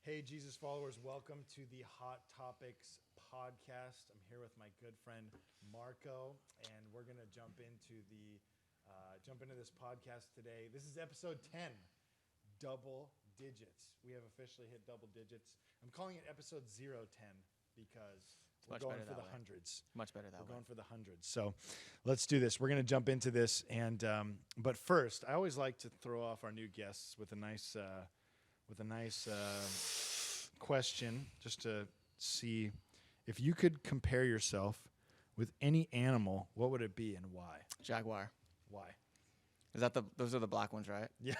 Hey, Jesus followers, welcome to the Hot Topics podcast. I'm here with my good friend Marco, and we're gonna jump into this podcast today. This is episode 10, double digits. We have officially hit double digits. I'm calling it episode 010 because we're going for the hundreds. Much better that way. We're going for the hundreds. So let's do this. We're gonna jump into this, and but first, I always like to throw off our new guests with a nice question, just to see if you could compare yourself with any animal, what would it be and why? Jaguar. Why? Is that those are the black ones, right? Yeah.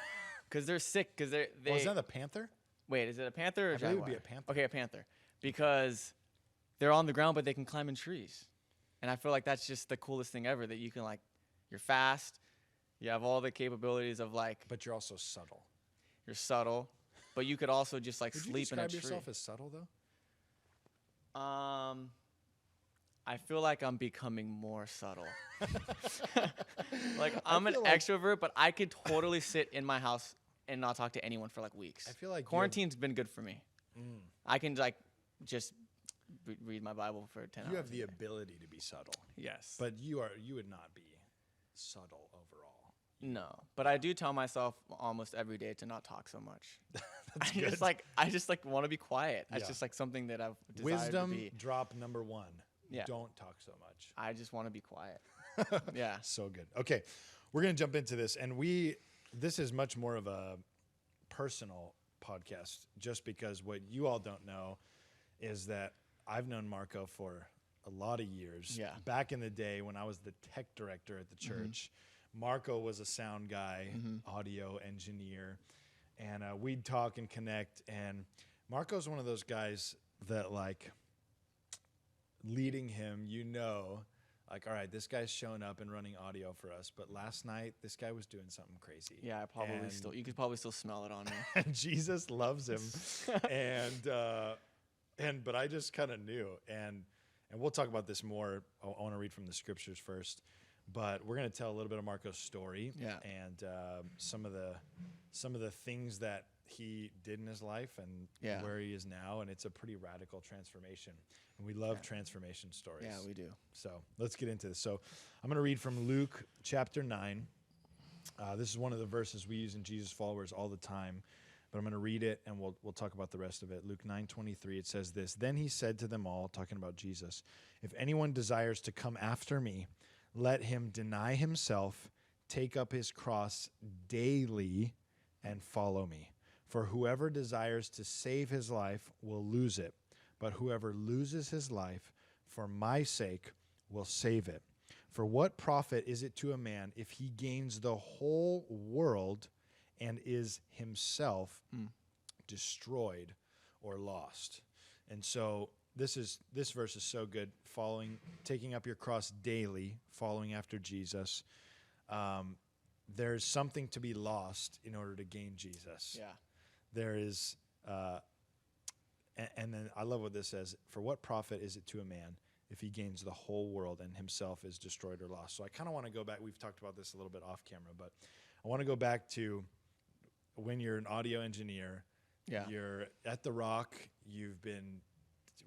Because they're sick. Because they. Oh, is that a panther? Wait, is it a panther or a I jaguar? believe it would be a panther. Okay, a panther. Because they're on the ground, but they can climb in trees, and I feel like that's just the coolest thing ever. That you can you're fast, you have all the capabilities of But you're also subtle. you're subtle, but you could also just Would you sleep in a describe tree. yourself as subtle though? I feel like I'm becoming more subtle. I'm I an feel like- extrovert, but I could totally sit in my house and not talk to anyone for weeks. I feel like Quarantine's been good for me. Mm. I can just read my Bible for 10 hours. You have a the day. ability to be subtle, Yes. but you would not be subtle overall. No, but I do tell myself almost every day to not talk so much. That's I good. just want to be quiet. It's Yeah. just something that I've desired Wisdom to be. drop number one. Yeah. Don't talk so much. I just want to be quiet. Yeah. So good. Okay, we're gonna jump into this, and this is much more of a personal podcast, just because what you all don't know is that I've known Marco for a lot of years. Yeah. Back in the day when I was the tech director at the church, Marco was a sound guy, audio engineer, and we'd talk and connect. And Marco's one of those guys that leading him, all right, this guy's showing up and running audio for us. But last night, this guy was doing something crazy. Yeah, you could probably still smell it on me. And Jesus loves him, but I just kind of knew, and we'll talk about this more. I want to read from the scriptures first, but we're going to tell a little bit of Marco's story, Yeah. and some of the things that he did in his life and Yeah. where he is now, and it's a pretty radical transformation, and we love transformation stories. Yeah, we do. So let's get into this. So I'm going to read from Luke chapter 9. This is one of the verses we use in Jesus Followers all the time, but I'm going to read it and we'll talk about the rest of it. Luke 9:23, it says this: "Then he said to them all," talking about Jesus, "If anyone desires to come after me, let him deny himself, take up his cross daily, and follow me. For whoever desires to save his life will lose it, but whoever loses his life for my sake will save it. For what profit is it to a man if he gains the whole world and is himself destroyed or lost?" And so this verse is so good. Taking up your cross daily, following after Jesus. There's something to be lost in order to gain Jesus. Yeah. There is, and then I love what this says: "For what profit is it to a man if he gains the whole world and himself is destroyed or lost?" So I kind of want to go back. We've talked about this a little bit off camera, but I want to go back to when you're an audio engineer. Yeah. You're at The Rock. You've been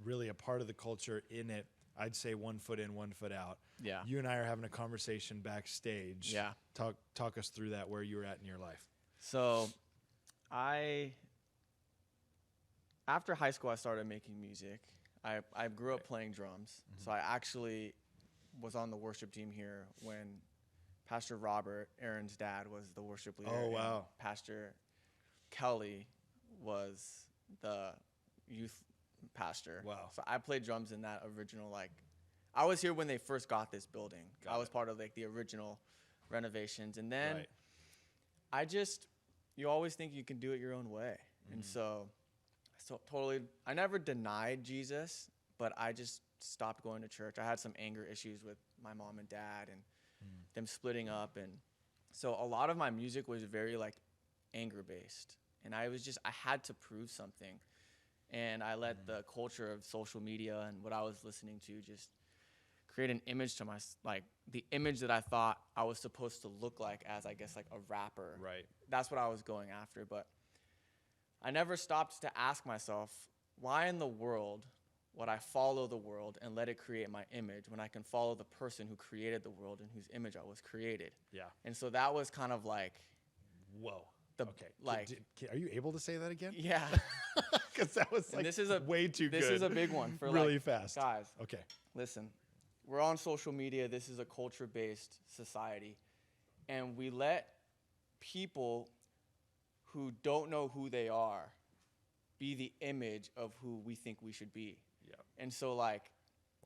really a part of the culture in it. I'd say 1 foot in, 1 foot out. Yeah. You and I are having a conversation backstage. Yeah. Talk us through that, where you were at in your life. So, after high school, I started making music. I grew up playing drums. So I actually was on the worship team here when Pastor Robert, Aaron's dad, was the worship leader. Oh, and wow. Pastor Kelly was the youth pastor. Wow. So I played drums in that original, I was here when they first got this building. Got I was it. part of the original renovations. And then Right. you always think you can do it your own way. And so I never denied Jesus, but I just stopped going to church. I had some anger issues with my mom and dad and them splitting up. And so a lot of my music was very anger based. And I had to prove something. And I let the culture of social media and what I was listening to just create an image to the image that I thought I was supposed to look like as, I guess, a rapper. Right. That's what I was going after. But I never stopped to ask myself, why in the world would I follow the world and let it create my image when I can follow the person who created the world and whose image I was created? Yeah. And so that was kind of like, Whoa. The- Okay. like- Are you able to say that again? yeah. Because that was And this is a way too good. This is a big one for really like, fast. guys. Okay. Listen, we're on social media. This is a culture-based society. And we let people who don't know who they are be the image of who we think we should be. Yeah. And so, like,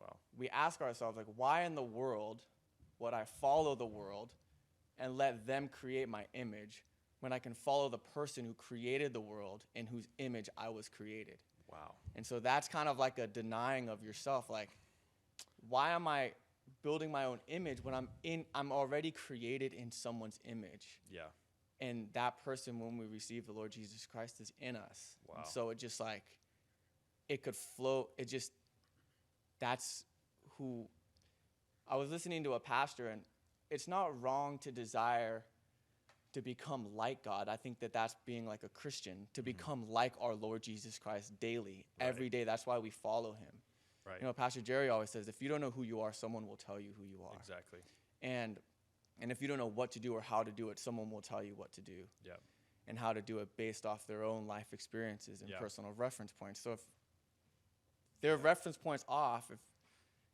Wow. we ask ourselves, like, why in the world would I follow the world and let them create my image when I can follow the person who created the world in whose image I was created? Wow. And so that's kind of like a denying of yourself. Like, why am I building my own image when I'm already created in someone's image? Yeah. And that person, when we receive the Lord Jesus Christ, is in us. Wow. And so it just like, it could flow. That's who, I was listening to a pastor, and it's not wrong to desire to become like God. I think that that's being like a Christian, to become like our Lord Jesus Christ daily, Right. every day. That's why we follow him. Right. You know, Pastor Jerry always says, if you don't know who you are, someone will tell you who you are. Exactly. And if you don't know what to do or how to do it, someone will tell you what to do Yeah. and how to do it based off their own life experiences and Yeah. personal reference points. So if their reference points off, if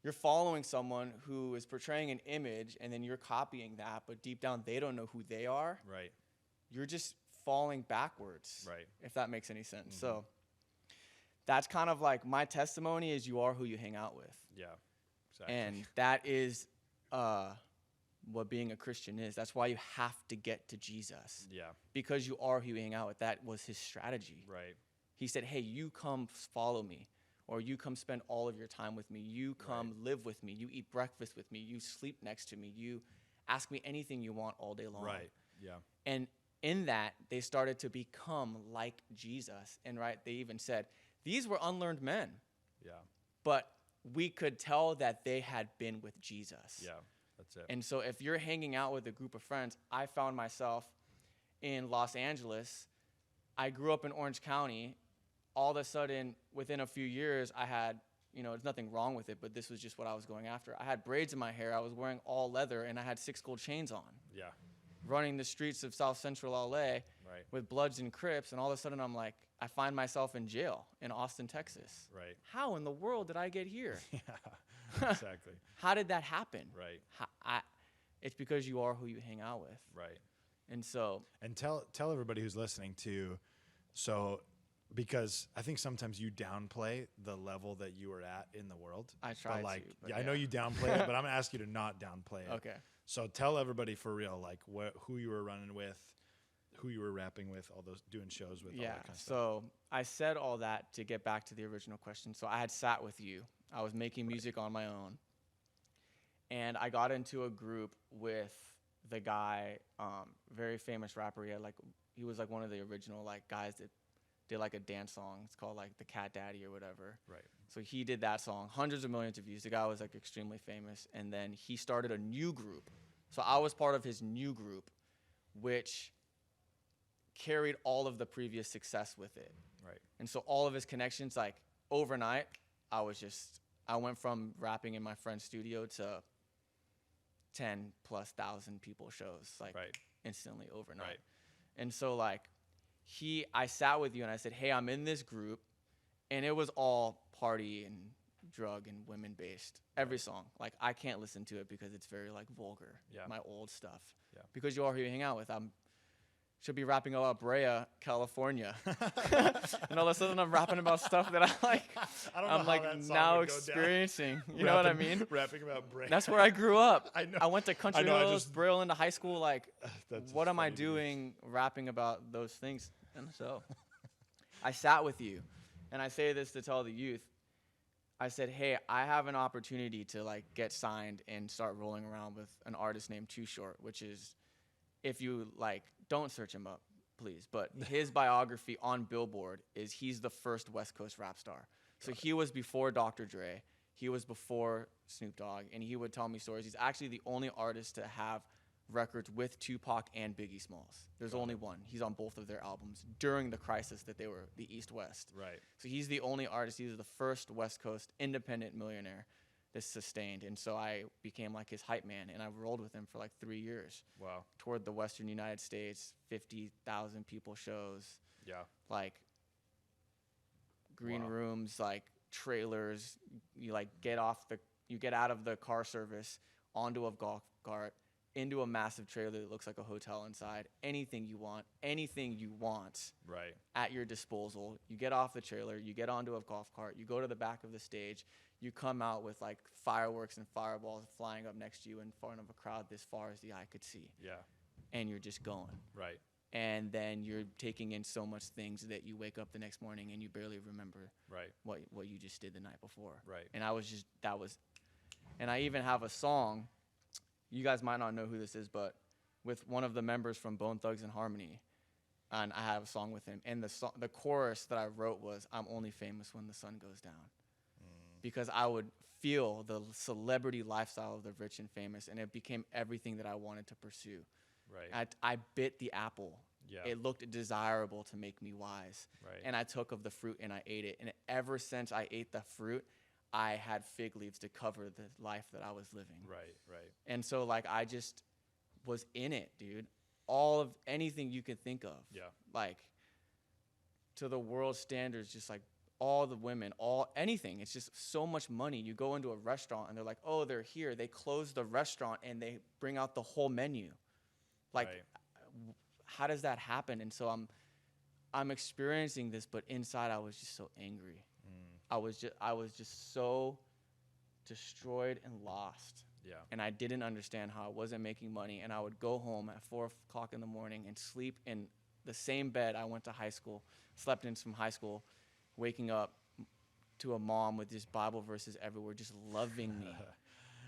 you're following someone who is portraying an image and then you're copying that, but deep down they don't know who they are, Right. you're just falling backwards. Right. If that makes any sense. So that's kind of like my testimony is you are who you hang out with. Yeah. Exactly. And that is what being a Christian is. That's why you have to get to Jesus. Yeah. Because you are who you hang out with. That was his strategy. Right. He said, hey, you come follow me, or you come spend all of your time with me. You come live with me. You eat breakfast with me. You sleep next to me. You ask me anything you want all day long. Right. Yeah. And in that, they started to become like Jesus. And they even said, these were unlearned men, Yeah. but we could tell that they had been with Jesus. Yeah. That's it. And so if you're hanging out with a group of friends, I found myself in Los Angeles. I grew up in Orange County. All of a sudden, within a few years, I had, there's nothing wrong with it, but this was just what I was going after. I had braids in my hair. I was wearing all leather, and I had 6 gold chains on, Yeah. running the streets of South Central LA Right. with Bloods and Crips. And all of a sudden, I'm like, I find myself in jail in Austin, Texas. Right. How in the world did I get here? Yeah. Exactly. How did that happen? Right. It's because you are who you hang out with. Right. And so, And tell everybody who's listening too. So, because I think sometimes you downplay the level that you are at in the world. I try But to, but I know yeah. you downplay it, but I'm gonna ask you to not downplay it. okay. So tell everybody for real, like who you were running with, who you were rapping with, all those doing shows with. All Yeah. that kind of stuff. So I said all that to get back to the original question. So I had sat with you. I was making music on my own. And I got into a group with the guy, very famous rapper. He was like one of the original guys that did like a dance song. It's called like the Cat Daddy or whatever. Right. So he did that song, hundreds of millions of views. The guy was like extremely famous. And then he started a new group. So I was part of his new group, which carried all of the previous success with it. Right. And so all of his connections, like overnight, I went from rapping in my friend's studio to 10,000+ people shows, like Right. instantly overnight. Right. And so I sat with you and I said, hey, I'm in this group, and it was all party and drug and women based. Every song, I can't listen to it because it's very vulgar. Yeah. My old stuff. Yeah. Because you are who you hang out with. Should be rapping about Brea, California. And all of a sudden I'm rapping about stuff that I don't know I'm how that song now would go down. experiencing. You know what I mean? Rapping about brain. That's where I grew up. I know. I went to Country I know, I Hills, just- Braille into high school. That's What am I funny to me. doing rapping about those things? And so I sat with you, and I say this to tell the youth. I said, hey, I have an opportunity to get signed and start rolling around with an artist named Too Short, which is, if you don't search him up, please. But his biography on Billboard is he's the first West Coast rap star. So he was before Dr. Dre. He was before Snoop Dogg, and he would tell me stories. He's actually the only artist to have records with Tupac and Biggie Smalls. There's only one. He's on both of their albums during the crisis that they were the East-West. Right. So he's the only artist. He was the first West Coast independent millionaire that's sustained. And so I became like his hype man, and I rolled with him for like 3 years. Wow. Toured the Western United States, 50,000 people shows, Yeah. like green Wow. rooms, like trailers. You like you get out of the car service onto a golf cart, into a massive trailer that looks like a hotel inside. Anything you want Right. at your disposal. You get off the trailer, you get onto a golf cart, you go to the back of the stage, you come out with like fireworks and fireballs flying up next to you in front of a crowd this far as the eye could see. Yeah. And you're just going. Right. And then you're taking in so much things that you wake up the next morning and you barely remember Right. what you just did the night before. Right. And and I even have a song. You guys might not know who this is, but with one of the members from Bone Thugs and Harmony, and I have a song with him. And the chorus that I wrote was, "I'm only famous when the sun goes down," because I would feel the celebrity lifestyle of the rich and famous, and it became everything that I wanted to pursue. Right. I bit the apple. Yeah. It looked desirable to make me wise. Right. And I took of the fruit and I ate it. And ever since I ate the fruit, I had fig leaves to cover the life that I was living. Right. Right. And so like I just was in it, dude. All of anything you could think of. Yeah. Like to the world standards, just like all the women, anything. It's just so much money. You go into a restaurant and they're like, "Oh, they're here." They close the restaurant and they bring out the whole menu. Like Right. how does that happen? And so I'm experiencing this, but inside I was just so angry. I was just so destroyed and lost. Yeah. And I didn't understand how I wasn't making money. And I would go home at 4 o'clock in the morning and sleep in the same bed I went to high school, slept in from high school, waking up to a mom with just Bible verses everywhere, just loving me.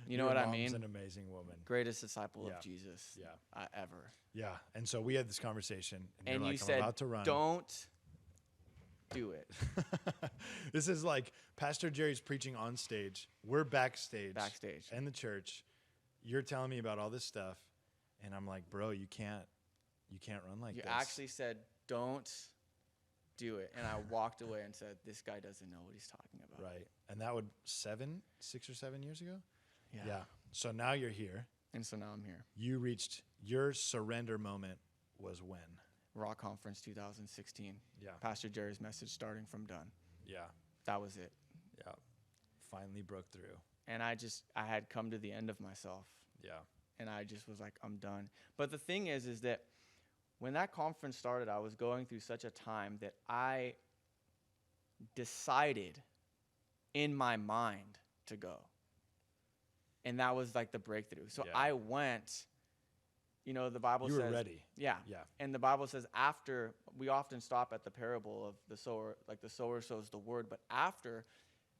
You know Your what I mom's mean? an amazing woman. Greatest disciple Yeah. of Jesus Yeah. ever. Yeah. And so we had this conversation, and, And you're you like, I'm said, about to run. "Don't do it." This is like Pastor Jerry's preaching on stage. We're backstage. Backstage. In the church. You're telling me about all this stuff, and I'm like, bro, you can't run like You this. actually said, "Don't do it." And I walked away and said, "This guy doesn't know what he's talking about." Right. And that would 6 or 7 years ago? Yeah. So now you're here. And so now I'm here. You reached your surrender moment was when? Rock Conference 2016. Yeah. Pastor Jerry's message, starting from done. Yeah. That was it. Yeah. Finally broke through. And I had come to the end of myself. Yeah. And I just was like, I'm done. But the thing is that when that conference started, I was going through such a time that I decided in my mind to go. And that was like the breakthrough. So Yeah. I went, the Bible You says. were ready. Yeah. Yeah. And the Bible says after, we often stop at the parable of the sower, like the sower sows the word, but after,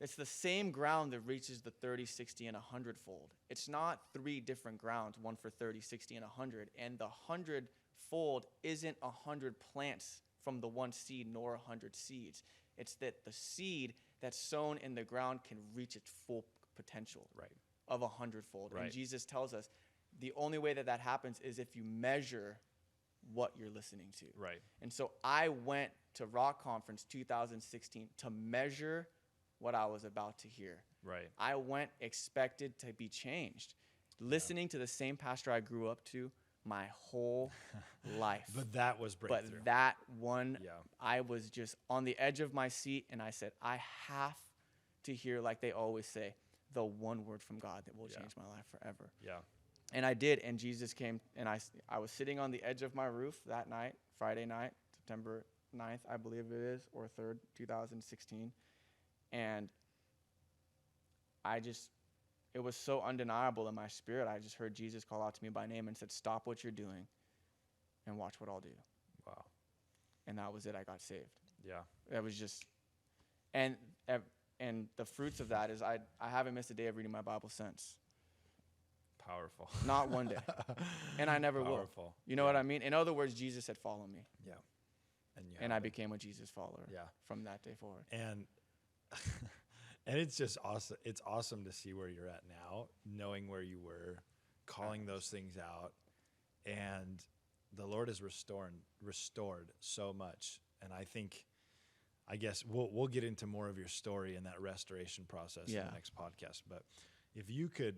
it's the same ground that reaches the 30, 60, and 100-fold. It's not 3 different grounds, one for 30, 60, and 100. And the 100-fold isn't 100 plants from the one seed nor 100 seeds. It's that the seed that's sown in the ground can reach its full potential. Right. Of 100-fold. Right. And Jesus tells us the only way that happens is if you measure what you're listening to. Right. And so I went to Rock Conference 2016 to measure what I was about to hear. Right. I went expected to be changed, listening to the same pastor I grew up to my whole life. But that was breakthrough. But that one, Yeah. I was just on the edge of my seat, and I said, I have to hear, like they always say, the one word from God that will Yeah. change my life forever. Yeah. And I did, and Jesus came, and I was sitting on the edge of my roof that night, Friday night, September 9th, I believe it is, or 3rd, 2016. And it was so undeniable in my spirit. I just heard Jesus call out to me by name and said, "Stop what you're doing and watch what I'll do." Wow. And that was it. I got saved. Yeah. That was just, and the fruits of that is I haven't missed a day of reading my Bible since. Powerful. Not one day. And I never Powerful. will. You know what I mean? In other words, Jesus said, "Follow me." Yeah. And I became a Jesus follower Yeah. from that day forward. And and it's just awesome. It's awesome to see where you're at now, knowing where you were, calling those things out, and the Lord has restored so much. And I guess we'll get into more of your story and that restoration process in the next podcast. But if you could,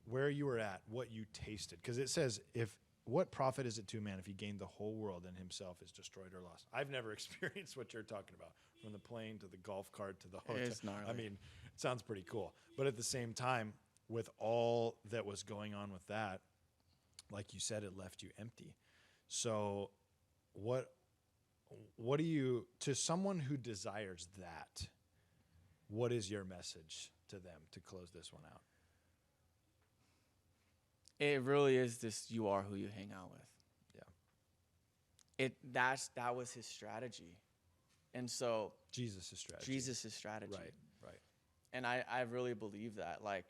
where you were at, what you tasted, because it says, what profit is it to a man if he gained the whole world and himself is destroyed or lost? I've never experienced what you're talking about, from the plane to the golf cart to the hotel. It's gnarly. I mean, it sounds pretty cool. But at the same time, with all that was going on with that, like you said, it left you empty. So what do you, to someone who desires that, what is your message to them to close this one out? It really is this: you are who you hang out with. Yeah. That was his strategy. And so Jesus' strategy. Right. And I really believe that. Like,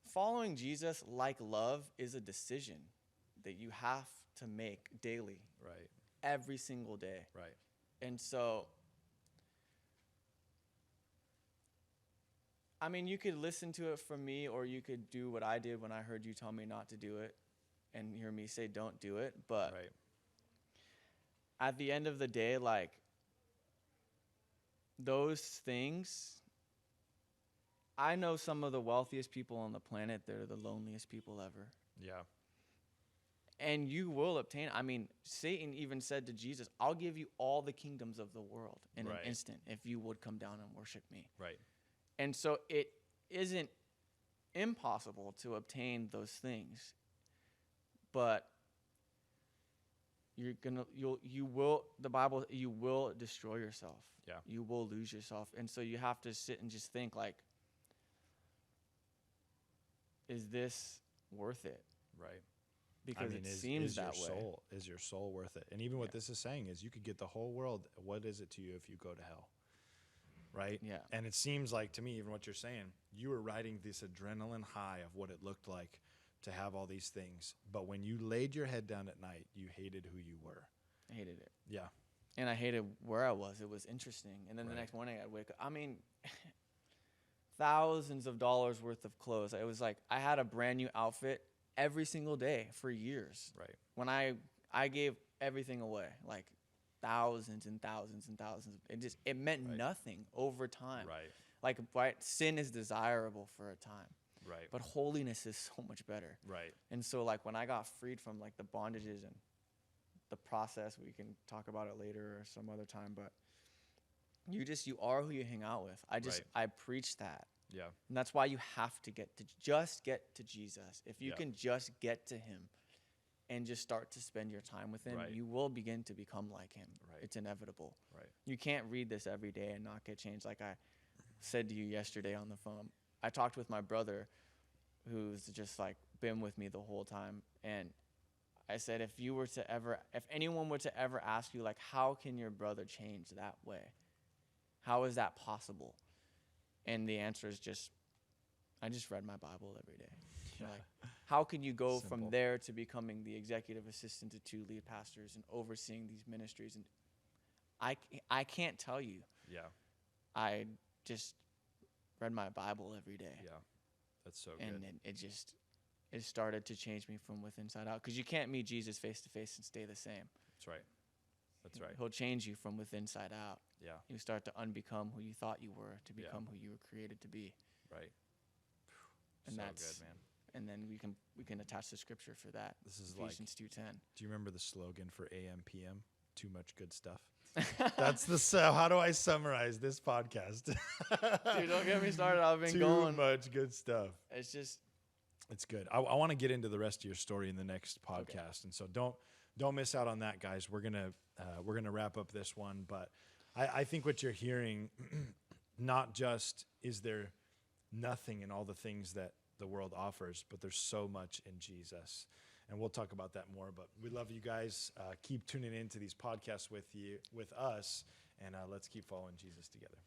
following Jesus, like love, is a decision that you have to make daily. Right. Every single day. Right. And so, I mean, you could listen to it from me, or you could do what I did when I heard you tell me not to do it and hear me say don't do it. But Right. at the end of the day, like, those things, I know some of the wealthiest people on the planet, they're the loneliest people ever. Yeah. And you will obtain, I mean, Satan even said to Jesus, I'll give you all the kingdoms of the world in an Right. instant if you would come down and worship me. Right. And so it isn't impossible to obtain those things, but you will destroy yourself. Yeah. You will lose yourself. And so you have to sit and just think, like, is this worth it? Right. Because it seems that way. Is your soul worth it? And even what this is saying is, you could get the whole world. What is it to you if you go to hell? Right? Yeah. And it seems like, to me, even what you're saying, you were riding this adrenaline high of what it looked like to have all these things. But when you laid your head down at night, you hated who you were. I hated it. Yeah. And I hated where I was. It was interesting. And then Right. the next morning I'd wake up. I mean, thousands of dollars worth of clothes. It was like I had a brand new outfit every single day for years. Right. When I gave everything away, like thousands and thousands and thousands. It meant Right. nothing over time. Right. Like, right, sin is desirable for a time, Right. but holiness is so much better. Right. And so, like, when I got freed from, like, the bondages and the process, we can talk about it later or some other time, but you are who you hang out with. Right. I preach that. Yeah. And that's why you have to get to Jesus. If you Yeah. can just get to him and just start to spend your time with him, Right. you will begin to become like him. Right. It's inevitable. Right. You can't read this every day and not get changed. Like I said to you yesterday on the phone, I talked with my brother, who's just like been with me the whole time, and I said, if anyone were to ever ask you, like, how can your brother change that way? How is that possible? And the answer is I just read my Bible every day. Yeah. Like, how can you go Simple. from there to becoming the executive assistant to 2 lead pastors and overseeing these ministries? And I can't tell you. Yeah. I just read my Bible every day. Yeah. That's so And good. it started to change me from within inside out. Because you can't meet Jesus face to face and stay the same. That's right. That's right. He'll change you from within inside out. Yeah. You start to unbecome who you thought you were to Yeah. become who you were created to be. Right. And so that's good, man. And then we can attach the scripture for that. This is like, Ephesians 2:10. do you remember the slogan for AM PM? Too much good stuff. That's how do I summarize this podcast? Dude, don't get me started. I've been Too going. much good stuff. It's just It's good. I want to get into the rest of your story in the next podcast, and so don't miss out on that, guys. We're gonna wrap up this one, but I think what you're hearing, not just is there nothing in all the things that the world offers, but there's so much in Jesus, and we'll talk about that more. But we love you guys. Keep tuning into these podcasts with us, and let's keep following Jesus together.